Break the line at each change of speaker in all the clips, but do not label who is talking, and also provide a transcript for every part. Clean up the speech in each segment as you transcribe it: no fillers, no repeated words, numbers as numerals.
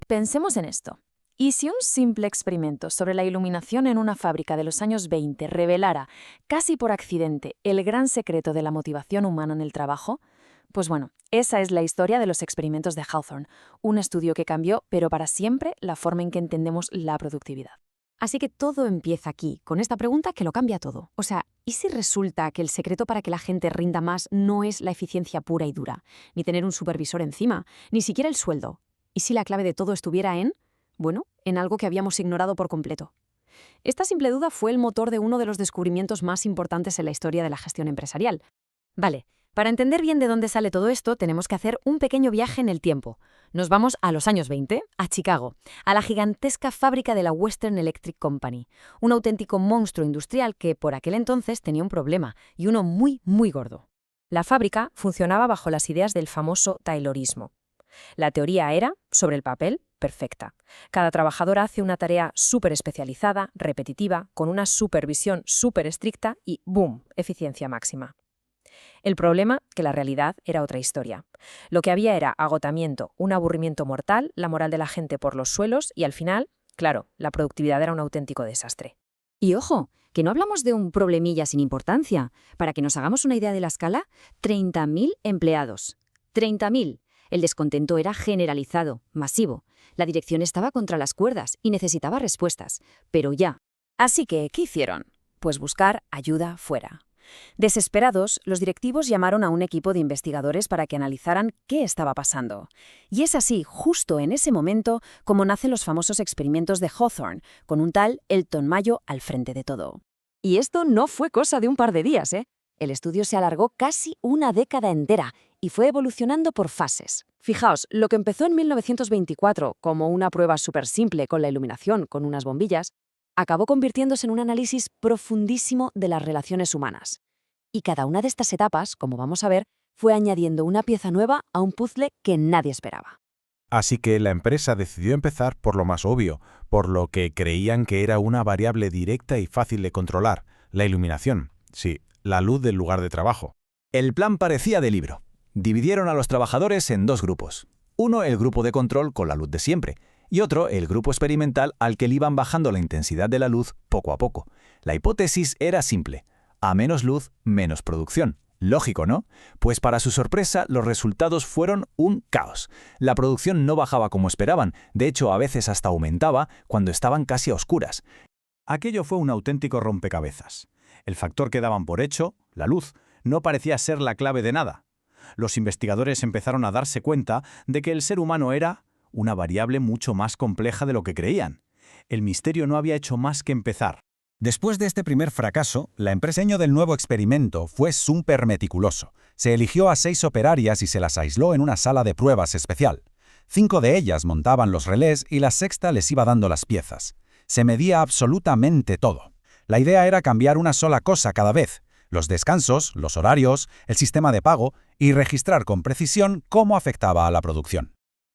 Pensemos en esto. ¿Y si un simple experimento sobre la iluminación en una fábrica de los años 20 revelara, casi por accidente, el gran secreto de la motivación humana en el trabajo? Pues bueno, esa es la historia de los experimentos de Hawthorne, un estudio que cambió, pero para siempre, la forma en que entendemos la productividad.
Así que todo empieza aquí, con esta pregunta que lo cambia todo. O sea, ¿y si resulta que el secreto para que la gente rinda más no es la eficiencia pura y dura, ni tener un supervisor encima, ni siquiera el sueldo? ¿Y si la clave de todo estuviera bueno, en algo que habíamos ignorado por completo? Esta simple duda fue el motor de uno de los descubrimientos más importantes en la historia de la gestión empresarial. Vale, para entender bien de dónde sale todo esto, tenemos que hacer un pequeño viaje en el tiempo. Nos vamos a los años 20, a Chicago, a la gigantesca fábrica de la Western Electric Company, un auténtico monstruo industrial que por aquel entonces tenía un problema, y uno muy, muy gordo. La fábrica funcionaba bajo las ideas del famoso Taylorismo. La teoría era, sobre el papel, perfecta. Cada trabajador hace una tarea súper especializada, repetitiva, con una supervisión súper estricta y ¡boom!, eficiencia máxima. El problema, que la realidad era otra historia. Lo que había era agotamiento, un aburrimiento mortal, la moral de la gente por los suelos y al final, claro, la productividad era un auténtico desastre.
Y ojo, que no hablamos de un problemilla sin importancia. Para que nos hagamos una idea de la escala, 30.000 empleados. 30.000. El descontento era generalizado, masivo. La dirección estaba contra las cuerdas y necesitaba respuestas. Pero ya.
Así que, ¿qué hicieron? Pues buscar ayuda fuera. Desesperados, los directivos llamaron a un equipo de investigadores para que analizaran qué estaba pasando. Y es así, justo en ese momento, como nacen los famosos experimentos de Hawthorne, con un tal Elton Mayo al frente de todo.
Y esto no fue cosa de un par de días, ¿eh? El estudio se alargó casi una década entera y fue evolucionando por fases. Fijaos, lo que empezó en 1924 como una prueba súper simple con la iluminación, con unas bombillas, acabó convirtiéndose en un análisis profundísimo de las relaciones humanas. Y cada una de estas etapas, como vamos a ver, fue añadiendo una pieza nueva a un puzzle que nadie esperaba.
Así que la empresa decidió empezar por lo más obvio, por lo que creían que era una variable directa y fácil de controlar, la iluminación. Sí, la luz del lugar de trabajo.
El plan parecía de libro. Dividieron a los trabajadores en dos grupos. Uno, el grupo de control con la luz de siempre, y otro, el grupo experimental al que le iban bajando la intensidad de la luz poco a poco. La hipótesis era simple. A menos luz, menos producción. Lógico, ¿no? Pues para su sorpresa, los resultados fueron un caos. La producción no bajaba como esperaban, de hecho a veces hasta aumentaba cuando estaban casi a oscuras.
Aquello fue un auténtico rompecabezas. El factor que daban por hecho, la luz, no parecía ser la clave de nada. Los investigadores empezaron a darse cuenta de que el ser humano era una variable mucho más compleja de lo que creían. El misterio no había hecho más que empezar.
Después de este primer fracaso, la empresa diseño del nuevo experimento fue súper meticuloso. Se eligió a 6 operarias y se las aisló en una sala de pruebas especial. 5 de ellas montaban los relés y la sexta les iba dando las piezas. Se medía absolutamente todo. La idea era cambiar una sola cosa cada vez: los descansos, los horarios, el sistema de pago y registrar con precisión cómo afectaba a la producción.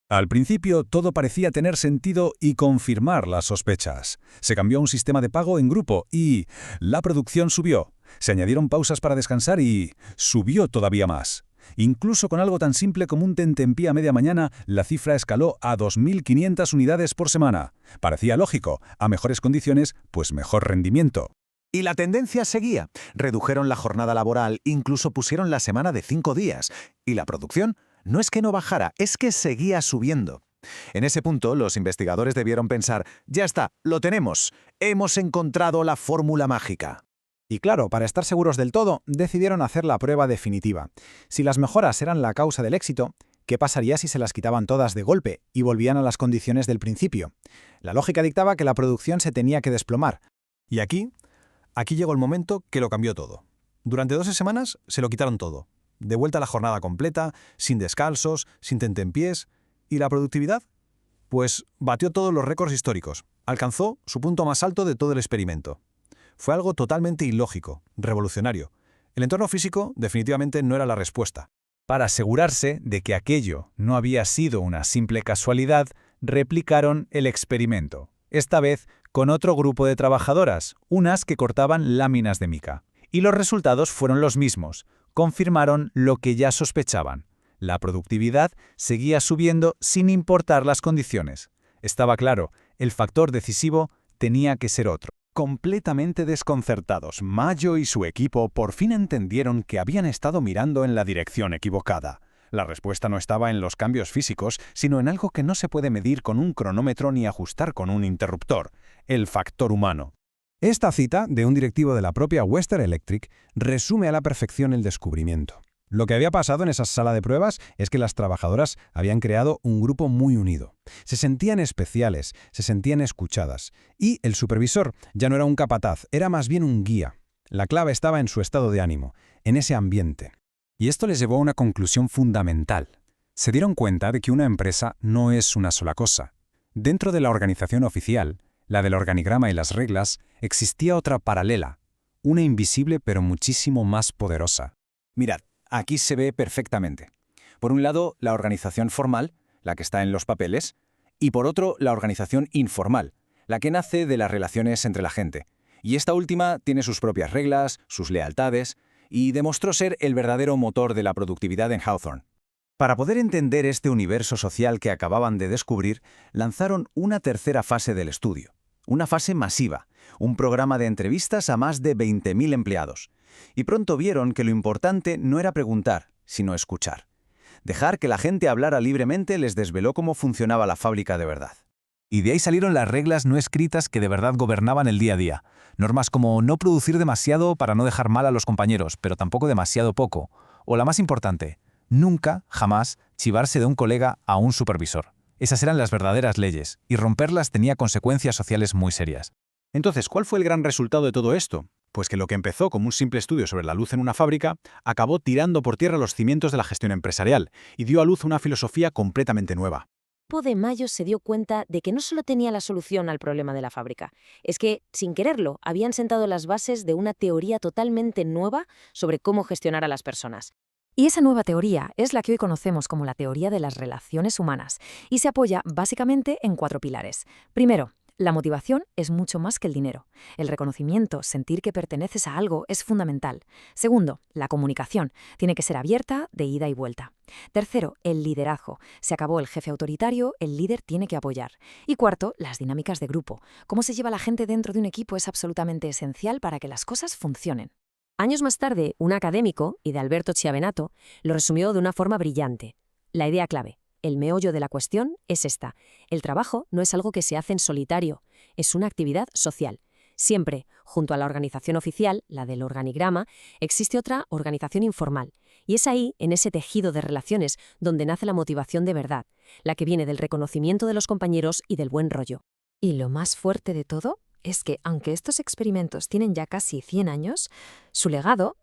Al principio todo parecía tener sentido y confirmar las sospechas. Se cambió a un sistema de pago en grupo y la producción subió. Se añadieron pausas para descansar y subió todavía más. Incluso con algo tan simple como un tentempié a media mañana, la cifra escaló a 2.500 unidades por semana. Parecía lógico, a mejores condiciones, pues mejor rendimiento.
Y la tendencia seguía. Redujeron la jornada laboral, incluso pusieron la semana de 5 días. Y la producción no es que no bajara, es que seguía subiendo. En ese punto, los investigadores debieron pensar: ya está, lo tenemos, hemos encontrado la fórmula mágica.
Y claro, para estar seguros del todo, decidieron hacer la prueba definitiva. Si las mejoras eran la causa del éxito, ¿qué pasaría si se las quitaban todas de golpe y volvían a las condiciones del principio? La lógica dictaba que la producción se tenía que desplomar.
Y aquí llegó el momento que lo cambió todo. Durante 12 semanas se lo quitaron todo. De vuelta a la jornada completa, sin descansos, sin tentempiés. ¿Y la productividad? Pues batió todos los récords históricos. Alcanzó su punto más alto de todo el experimento. Fue algo totalmente ilógico, revolucionario. El entorno físico definitivamente no era la respuesta.
Para asegurarse de que aquello no había sido una simple casualidad, replicaron el experimento. Esta vez con otro grupo de trabajadoras, unas que cortaban láminas de mica. Y los resultados fueron los mismos. Confirmaron lo que ya sospechaban. La productividad seguía subiendo sin importar las condiciones. Estaba claro, el factor decisivo tenía que ser otro.
Completamente desconcertados, Mayo y su equipo por fin entendieron que habían estado mirando en la dirección equivocada. La respuesta no estaba en los cambios físicos, sino en algo que no se puede medir con un cronómetro ni ajustar con un interruptor: el factor humano.
Esta cita, de un directivo de la propia Western Electric, resume a la perfección el descubrimiento. Lo que había pasado en esa sala de pruebas es que las trabajadoras habían creado un grupo muy unido. Se sentían especiales, se sentían escuchadas. Y el supervisor ya no era un capataz, era más bien un guía. La clave estaba en su estado de ánimo, en ese ambiente. Y esto les llevó a una conclusión fundamental. Se dieron cuenta de que una empresa no es una sola cosa. Dentro de la organización oficial, la del organigrama y las reglas, existía otra paralela, una invisible pero muchísimo más poderosa.
Mirad, aquí se ve perfectamente. Por un lado, la organización formal, la que está en los papeles, y por otro, la organización informal, la que nace de las relaciones entre la gente. Y esta última tiene sus propias reglas, sus lealtades, y demostró ser el verdadero motor de la productividad en Hawthorne. Para poder entender este universo social que acababan de descubrir, lanzaron una tercera fase del estudio. Una fase masiva, un programa de entrevistas a más de 20.000 empleados. Y pronto vieron que lo importante no era preguntar, sino escuchar. Dejar que la gente hablara libremente les desveló cómo funcionaba la fábrica de verdad.
Y de ahí salieron las reglas no escritas que de verdad gobernaban el día a día. Normas como no producir demasiado para no dejar mal a los compañeros, pero tampoco demasiado poco. O la más importante, nunca, jamás, chivarse de un colega a un supervisor. Esas eran las verdaderas leyes, y romperlas tenía consecuencias sociales muy serias.
Entonces, ¿cuál fue el gran resultado de todo esto? Pues que lo que empezó como un simple estudio sobre la luz en una fábrica, acabó tirando por tierra los cimientos de la gestión empresarial y dio a luz una filosofía completamente nueva.
De Mayo se dio cuenta de que no solo tenía la solución al problema de la fábrica, es que, sin quererlo, habían sentado las bases de una teoría totalmente nueva sobre cómo gestionar a las personas.
Y esa nueva teoría es la que hoy conocemos como la teoría de las relaciones humanas, y se apoya básicamente en 4 pilares. Primero, la motivación es mucho más que el dinero. El reconocimiento, sentir que perteneces a algo, es fundamental. Segundo, la comunicación. Tiene que ser abierta, de ida y vuelta. Tercero, el liderazgo. Se acabó el jefe autoritario, el líder tiene que apoyar. Y cuarto, las dinámicas de grupo. Cómo se lleva la gente dentro de un equipo es absolutamente esencial para que las cosas funcionen.
Años más tarde, un académico, Idalberto Chiavenato, lo resumió de una forma brillante. La idea clave. El meollo de la cuestión es esta. El trabajo no es algo que se hace en solitario, es una actividad social. Siempre, junto a la organización oficial, la del organigrama, existe otra organización informal. Y es ahí, en ese tejido de relaciones, donde nace la motivación de verdad, la que viene del reconocimiento de los compañeros y del buen rollo.
Y lo más fuerte de todo es que, aunque estos experimentos tienen ya casi 100 años, su legado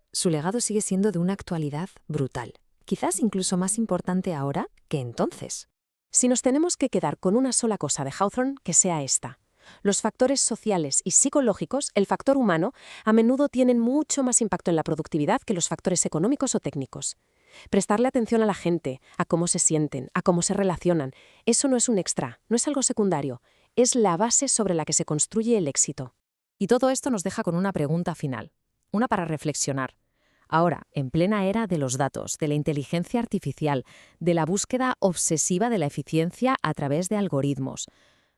sigue siendo de una actualidad brutal. Quizás incluso más importante ahora que entonces.
Si nos tenemos que quedar con una sola cosa de Hawthorne, que sea esta. Los factores sociales y psicológicos, el factor humano, a menudo tienen mucho más impacto en la productividad que los factores económicos o técnicos. Prestarle atención a la gente, a cómo se sienten, a cómo se relacionan, eso no es un extra, no es algo secundario, es la base sobre la que se construye el éxito.
Y todo esto nos deja con una pregunta final, una para reflexionar. Ahora, en plena era de los datos, de la inteligencia artificial, de la búsqueda obsesiva de la eficiencia a través de algoritmos,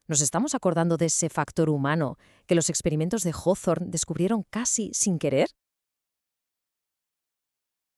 ¿nos estamos acordando de ese factor humano que los experimentos de Hawthorne descubrieron casi sin querer?